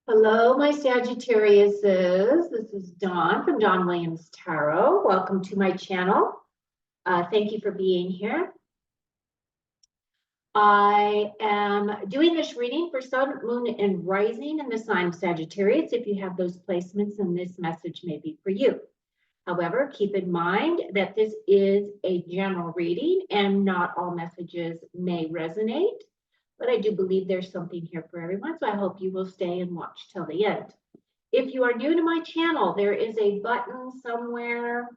Hello, my Sagittariuses. This is Dawn from Dawn Williams Tarot. Welcome to my channel. Thank you for being here. I am doing this reading for Sun, Moon, and Rising in the sign of Sagittarius. If you have those placements, then this message may be for you. However, keep in mind that this is a general reading and not all messages may resonate. But I do believe there's something here for everyone, so I hope you will stay and watch till the end. If you are new to my channel, there is a button somewhere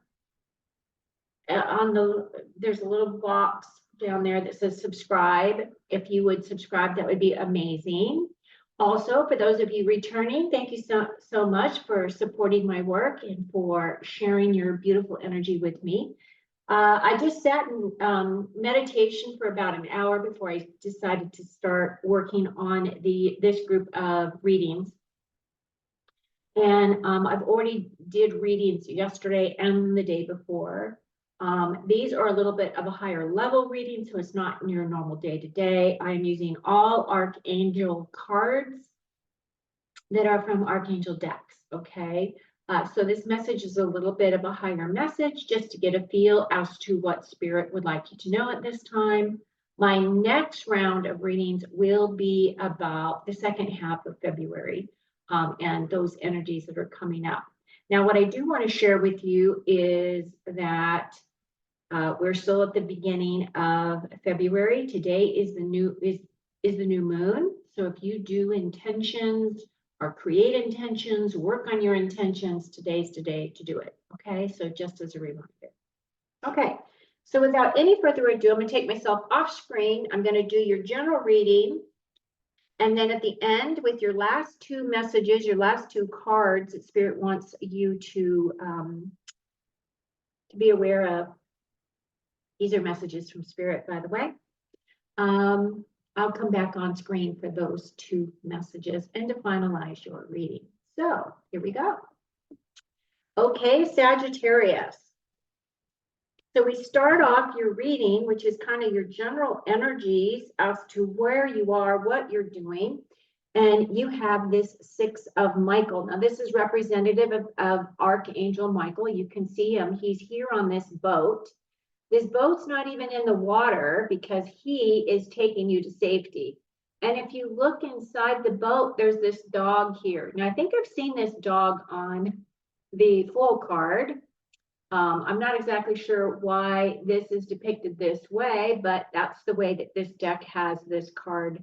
there's a little box down there that says subscribe. If you would subscribe, that would be amazing. Also, for those of you returning, thank you so much for supporting my work and for sharing your beautiful energy with me. I just sat in meditation for about an hour before I decided to start working on this group of readings. And I've already did readings yesterday and the day before. These are a little bit of a higher level reading, so it's not your normal day-to-day. I'm using all Archangel cards that are from Archangel decks, okay? So this message is a little bit of a higher message, just to get a feel as to what Spirit would like you to know at this time. My next round of readings will be about the second half of February and those energies that are coming up. Now, what I do want to share with you is that we're still at the beginning of February. Today is the new moon. So if you do intentions, or create intentions, work on your intentions, today's the day to do it, okay? So just as a reminder. Okay, so without any further ado, I'm gonna take myself off screen. I'm gonna do your general reading. And then at the end, with your last two messages, your last two cards that Spirit wants you to be aware of. These are messages from Spirit, by the way. I'll come back on screen for those two messages and to finalize your reading. So here we go. Okay, Sagittarius. So we start off your reading, which is kind of your general energies as to where you are, what you're doing. And you have this Six of Michael. Now this is representative of Archangel Michael. You can see him. He's here on this boat. This boat's not even in the water because he is taking you to safety. And if you look inside the boat, there's this dog here. Now, I think I've seen this dog on the full card. I'm not exactly sure why this is depicted this way, but that's the way that this deck has this card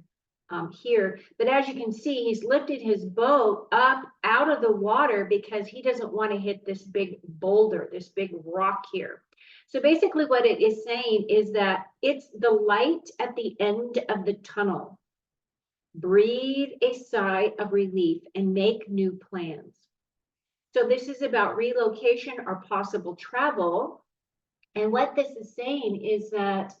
here. But as you can see, he's lifted his boat up out of the water because he doesn't want to hit this big boulder, this big rock here. So basically what it is saying is that it's the light at the end of the tunnel. Breathe a sigh of relief and make new plans. So this is about relocation or possible travel. And what this is saying is that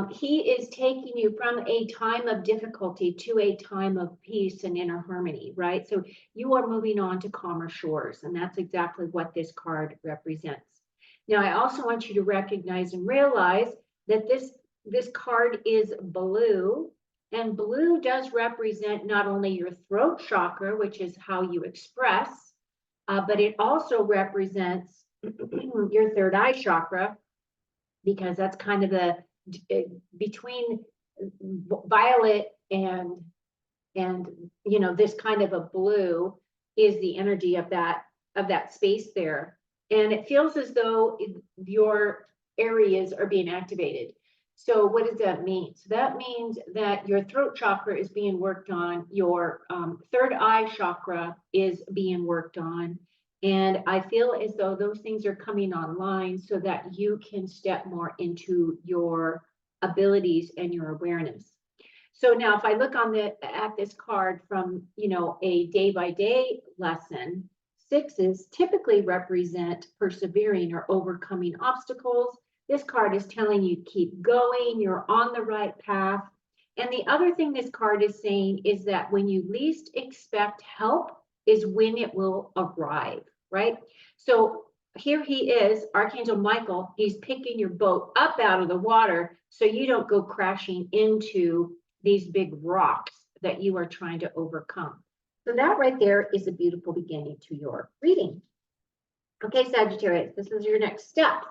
he is taking you from a time of difficulty to a time of peace and inner harmony, right? So you are moving on to calmer shores, and that's exactly what this card represents. Now, I also want you to recognize and realize that this card is blue, and blue does represent not only your throat chakra, which is how you express, but it also represents your third eye chakra, because that's kind of the between violet and you know, this kind of a blue is the energy of that space there. And it feels as though your areas are being activated. So what does that mean? So that means that your throat chakra is being worked on, your third eye chakra is being worked on. And I feel as though those things are coming online so that you can step more into your abilities and your awareness. So now if I look at this card from, you know, a day-by-day lesson, sixes typically represent persevering or overcoming obstacles. This card is telling you keep going, you're on the right path. And the other thing this card is saying is that when you least expect help is when it will arrive, right? So here he is, Archangel Michael, he's picking your boat up out of the water so you don't go crashing into these big rocks that you are trying to overcome. So that right there is a beautiful beginning to your reading. Okay, Sagittarius, this is your next step.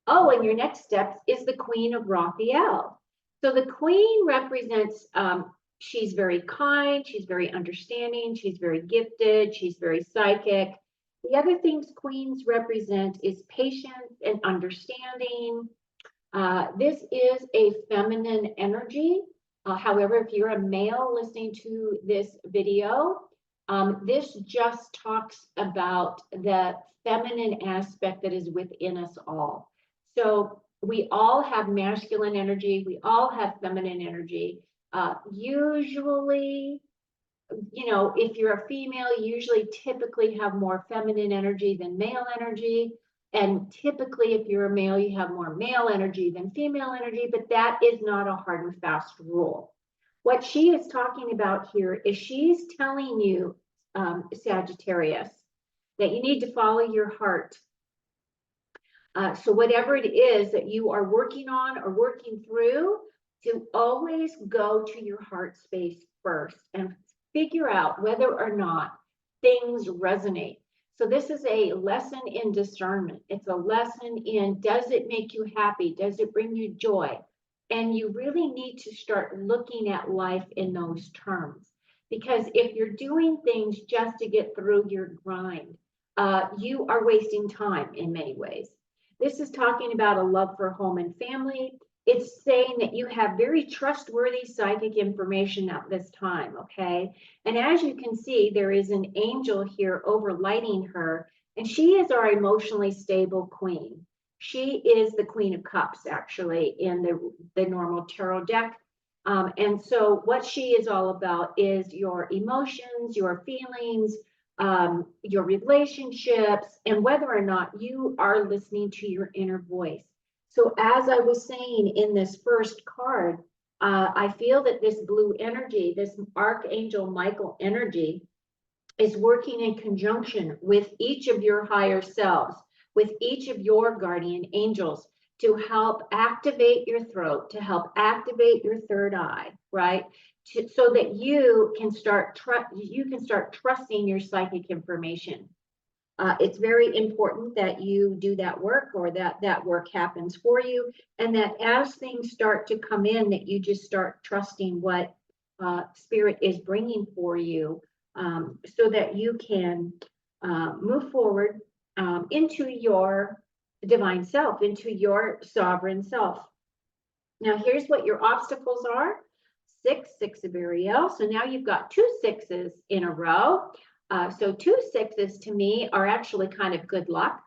Oh, and your next step is the Queen of Raphael. So the Queen represents, she's very kind, she's very understanding, she's very gifted, she's very psychic. The other things Queens represent is patience and understanding. This is a feminine energy. However, if you're a male listening to this video, this just talks about the feminine aspect that is within us all. So we all have masculine energy. We all have feminine energy. Usually, you know, if you're a female, you usually typically have more feminine energy than male energy. And typically, if you're a male, you have more male energy than female energy, but that is not a hard and fast rule. What she is talking about here is she's telling you, Sagittarius, that you need to follow your heart. So whatever it is that you are working on or working through, to always go to your heart space first and figure out whether or not things resonate. So this is a lesson in discernment. It's a lesson in, does it make you happy? Does it bring you joy? And you really need to start looking at life in those terms. Because if you're doing things just to get through your grind, you are wasting time in many ways. This is talking about a love for home and family. It's saying that you have very trustworthy psychic information at this time, okay? And as you can see, there is an angel here overlighting her, and she is our emotionally stable queen. She is the Queen of Cups, actually, in the normal tarot deck. And so what she is all about is your emotions, your feelings, your relationships, and whether or not you are listening to your inner voice. So as I was saying in this first card, I feel that this blue energy, this Archangel Michael energy, is working in conjunction with each of your higher selves, with each of your guardian angels, to help activate your throat, to help activate your third eye, right? So that you can start trusting your psychic information. It's very important that you do that work, or that work happens for you, and that as things start to come in, that you just start trusting what Spirit is bringing for you, so that you can move forward into your divine self, into your sovereign self. Now, here's what your obstacles are. 6 of Ariel. So now you've got 2 6s in a row. So 2 6s to me are actually kind of good luck.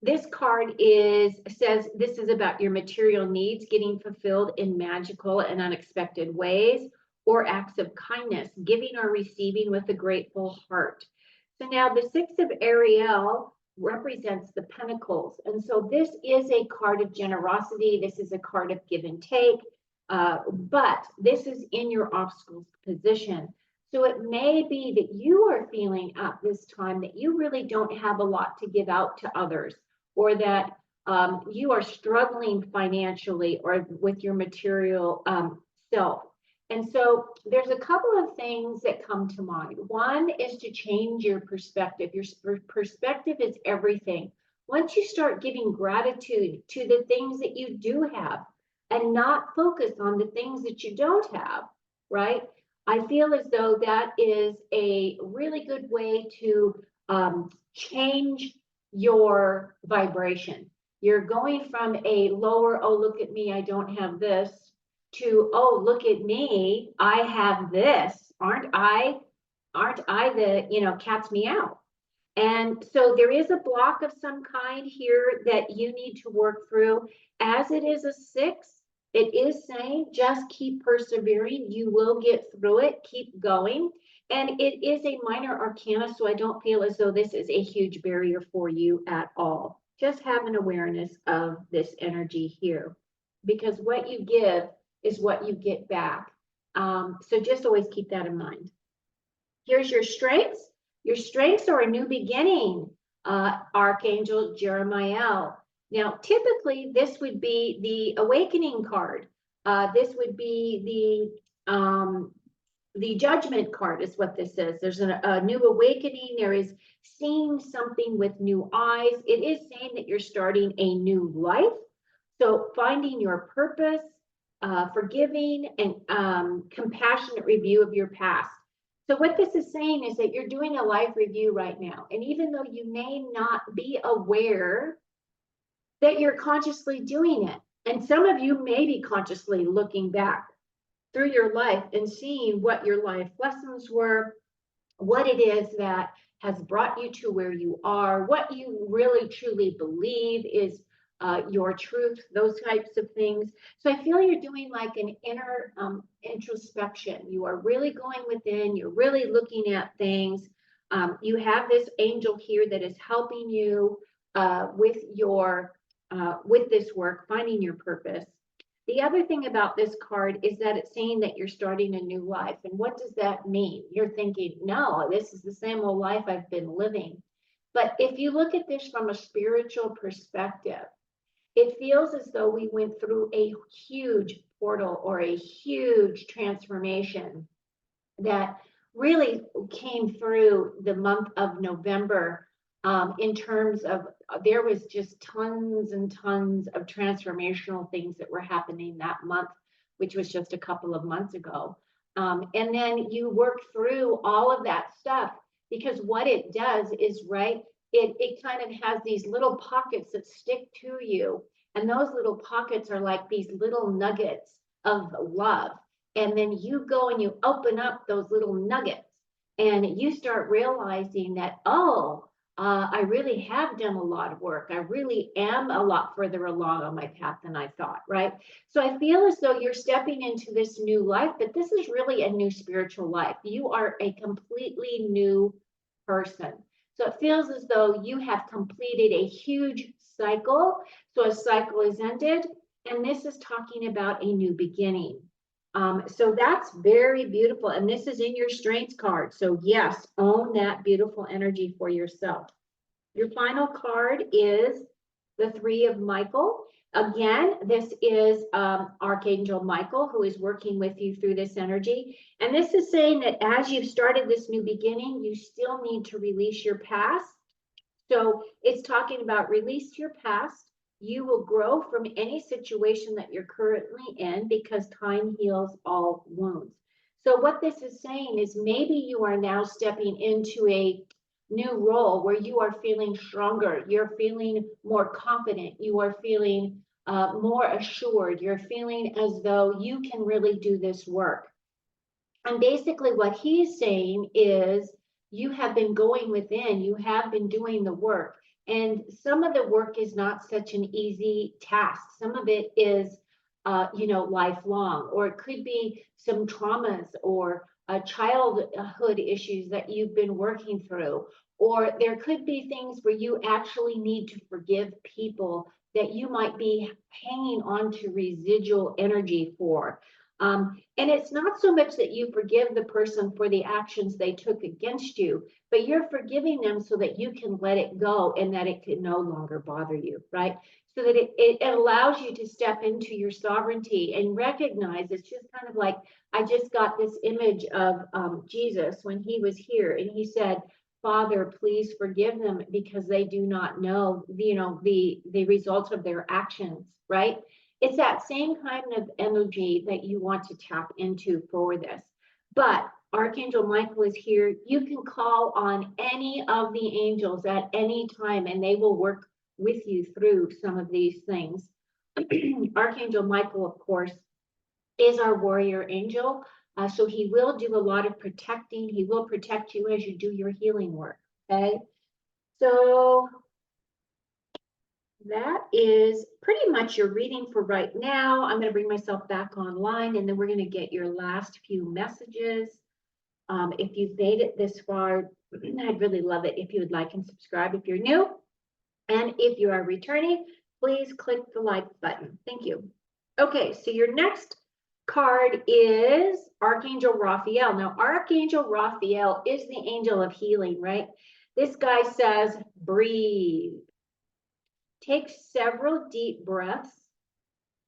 This card says this is about your material needs getting fulfilled in magical and unexpected ways, or acts of kindness, giving or receiving with a grateful heart. So now the 6 of Ariel represents the pentacles. And so this is a card of generosity. This is a card of give and take. But this is in your obstacles position. So it may be that you are feeling at this time that you really don't have a lot to give out to others, or that you are struggling financially or with your material self. And so there's a couple of things that come to mind. One is to change your perspective. Your perspective is everything. Once you start giving gratitude to the things that you do have and not focus on the things that you don't have, right? I feel as though that is a really good way to change your vibration. You're going from a lower, oh, look at me, I don't have this, to, oh, look at me, I have this. Aren't I the, cat's meow. And so there is a block of some kind here that you need to work through. As it is a 6, it is saying just keep persevering. You will get through it. Keep going. And it is a minor arcana, so I don't feel as though this is a huge barrier for you at all. Just have an awareness of this energy here, because what you give is what you get back. So just always keep that in mind. Here's your strengths. Your strengths are a new beginning, Archangel Jeremiah. Now, typically, this would be the awakening card. This would be The Judgment card is what this is. There's a new awakening. There is seeing something with new eyes. It is saying that you're starting a new life. So finding your purpose, forgiving, and compassionate review of your past. So what this is saying is that you're doing a life review right now. And even though you may not be aware that you're consciously doing it, and some of you may be consciously looking back through your life and seeing what your life lessons were, what it is that has brought you to where you are, what you really truly believe is your truth, those types of things. So I feel you're doing like an inner introspection. You are really going within, you're really looking at things. You have this angel here that is helping you with this work, finding your purpose. The other thing about this card is that it's saying that you're starting a new life. And what does that mean? You're thinking, no, this is the same old life I've been living. But if you look at this from a spiritual perspective, it feels as though we went through a huge portal or a huge transformation that really came through the month of November, in terms of there was just tons and tons of transformational things that were happening that month, which was just a couple of months ago. And then you work through all of that stuff, because what it does is, right, it kind of has these little pockets that stick to you. And those little pockets are like these little nuggets of love. And then you go and you open up those little nuggets and you start realizing that, I really have done a lot of work. I really am a lot further along on my path than I thought, right? So I feel as though you're stepping into this new life, but this is really a new spiritual life. You are a completely new person. So it feels as though you have completed a huge cycle. So a cycle is ended, and this is talking about a new beginning. So that's very beautiful. And this is in your strengths card. So yes, own that beautiful energy for yourself. Your final card is the Three of Michael. Again, this is Archangel Michael, who is working with you through this energy. And this is saying that as you've started this new beginning, you still need to release your past. So it's talking about release your past. You will grow from any situation that you're currently in, because time heals all wounds. So what this is saying is maybe you are now stepping into a new role where you are feeling stronger, you're feeling more confident, you are feeling more assured, you're feeling as though you can really do this work. And basically what he's saying is you have been going within, you have been doing the work. And some of the work is not such an easy task. Some of it is, lifelong, or it could be some traumas or childhood issues that you've been working through. Or there could be things where you actually need to forgive people that you might be hanging on to residual energy for. And it's not so much that you forgive the person for the actions they took against you, but you're forgiving them so that you can let it go and that it can no longer bother you, right? So that it allows you to step into your sovereignty and recognize. It's just kind of like, I just got this image of Jesus when he was here and he said, Father, please forgive them because they do not know, the results of their actions, right? It's that same kind of energy that you want to tap into for this. But Archangel Michael is here. You can call on any of the angels at any time, and they will work with you through some of these things. Archangel Michael, of course, is our warrior angel. So he will do a lot of protecting. He will protect you as you do your healing work. Okay. So that is pretty much your reading for right now. I'm going to bring myself back online, and then we're going to get your last few messages. If you've made it this far, I'd really love it if you would like and subscribe if you're new. And if you are returning, please click the like button. Thank you. Okay, so your next card is Archangel Raphael. Now, Archangel Raphael is the angel of healing, right? This guy says, breathe. Take several deep breaths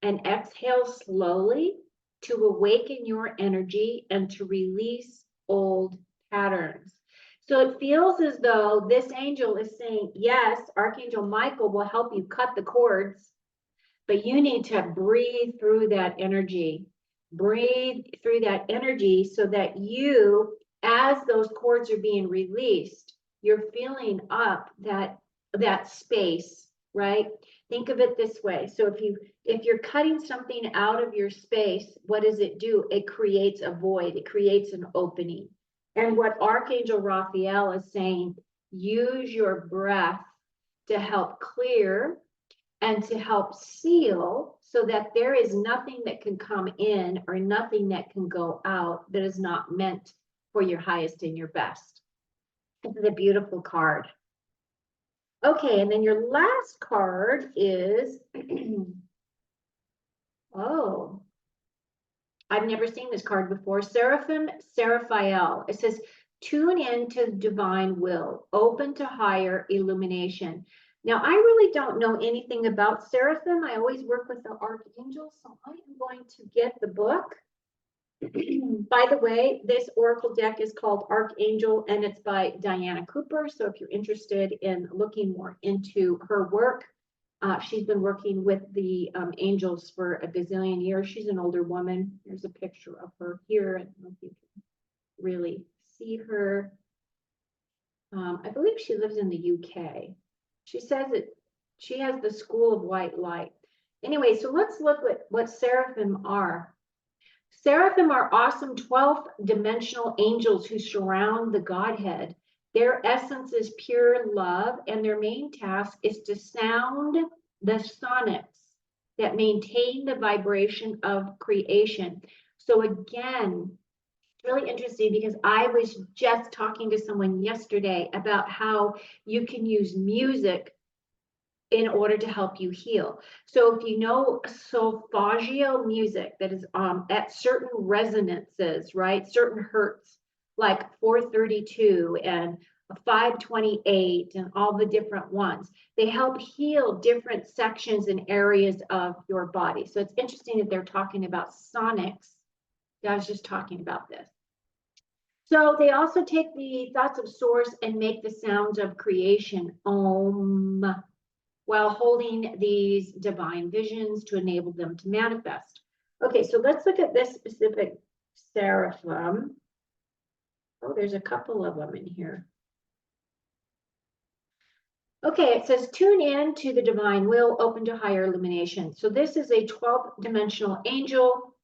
and exhale slowly to awaken your energy and to release old patterns. So it feels as though this angel is saying, yes, Archangel Michael will help you cut the cords, but you need to breathe through that energy. Breathe through that energy so that you, as those cords are being released, you're filling up that space, right? Think of it this way. So if you're cutting something out of your space, what does it do? It creates a void. It creates an opening. And what Archangel Raphael is saying, use your breath to help clear and to help seal so that there is nothing that can come in or nothing that can go out that is not meant for your highest and your best. This is a beautiful card. Okay, and then your last card is, oh, I've never seen this card before. Seraphim Seraphael. It says, tune in to divine will, open to higher illumination. Now, I really don't know anything about seraphim. I always work with the archangels, so I am going to get the book. By the way, this oracle deck is called Archangel, and it's by Diana Cooper. So if you're interested in looking more into her work, she's been working with the angels for a gazillion years. She's an older woman. There's a picture of her here. I don't know if you can really see her. I believe she lives in the UK. She says that she has the School of White Light. Anyway, so let's look at what seraphim are. Seraphim are awesome 12th dimensional angels who surround the Godhead. Their essence is pure love, and their main task is to sound the sonics that maintain the vibration of creation. So again, it's really interesting because I was just talking to someone yesterday about how you can use music in order to help you heal. So if you know solfeggio music that is at certain resonances, right? Certain hertz, like 432 and 528 and all the different ones, they help heal different sections and areas of your body. So it's interesting that they're talking about sonics. I was just talking about this. So they also take the thoughts of source and make the sounds of creation, Om, while holding these divine visions to enable them to manifest. Okay, so let's look at this specific seraphim. Oh, there's a couple of them in here. Okay, it says, tune in to the divine will, open to higher illumination. So this is a 12th dimensional angel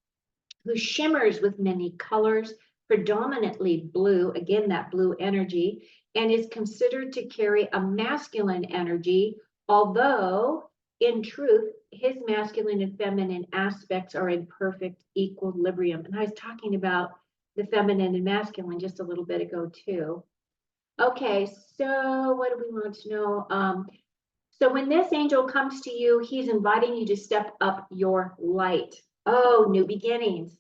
who shimmers with many colors, predominantly blue, again, that blue energy, and is considered to carry a masculine energy, although in truth, his masculine and feminine aspects are in perfect equilibrium. And I was talking about the feminine and masculine just a little bit ago too. Okay, so what do we want to know? So when this angel comes to you, he's inviting you to step up your light. Oh, new beginnings.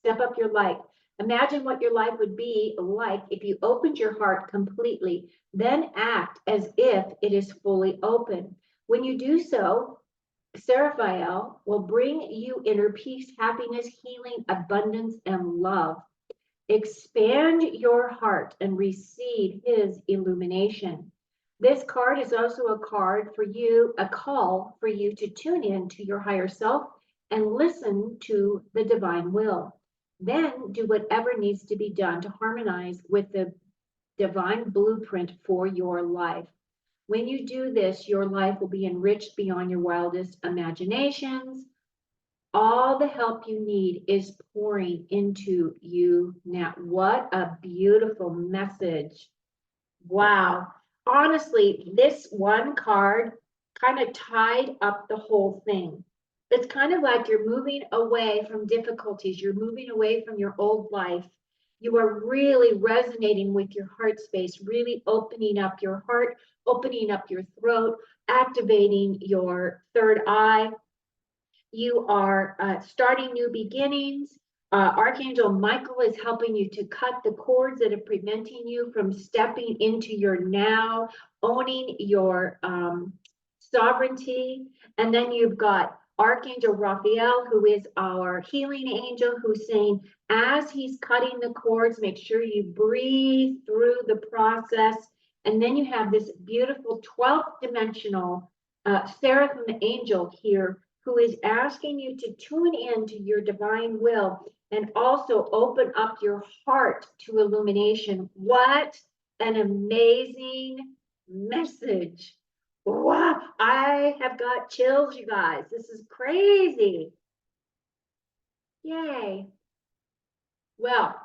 Step up your light. Imagine what your life would be like if you opened your heart completely, then act as if it is fully open. When you do so, Seraphael will bring you inner peace, happiness, healing, abundance, and love. Expand your heart and receive his illumination. This card is also a card for you, a call for you to tune in to your higher self and listen to the divine will. Then do whatever needs to be done to harmonize with the divine blueprint for your life. When you do this, your life will be enriched beyond your wildest imaginations. All the help you need is pouring into you now. What a beautiful message. Wow. Honestly, this one card kind of tied up the whole thing. It's kind of like you're moving away from difficulties. You're moving away from your old life. You are really resonating with your heart space, really opening up your heart, opening up your throat, activating your third eye. You are starting new beginnings. Archangel Michael is helping you to cut the cords that are preventing you from stepping into your now, owning your sovereignty. And then you've got Archangel Raphael, who is our healing angel, who's saying, as he's cutting the cords, make sure you breathe through the process. And then you have this beautiful 12th dimensional seraphim angel here, who is asking you to tune in to your divine will and also open up your heart to illumination. What an amazing message. Wow, I have got chills, you guys. This is crazy. Yay. Well,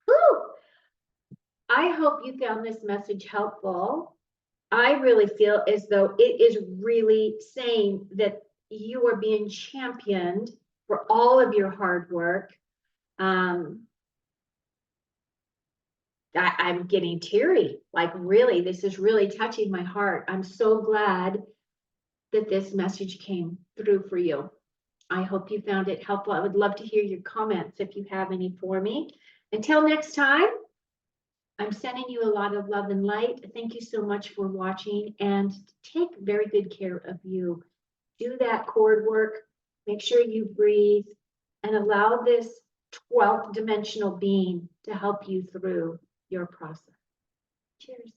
whew, I hope you found this message helpful. I really feel as though it is really saying that you are being championed for all of your hard work. I'm getting teary, like really, this is really touching my heart. I'm so glad that this message came through for you. I hope you found it helpful. I would love to hear your comments if you have any for me. Until next time, I'm sending you a lot of love and light. Thank you so much for watching, and take very good care of you. Do that cord work. Make sure you breathe and allow this 12th dimensional being to help you through your process. Cheers.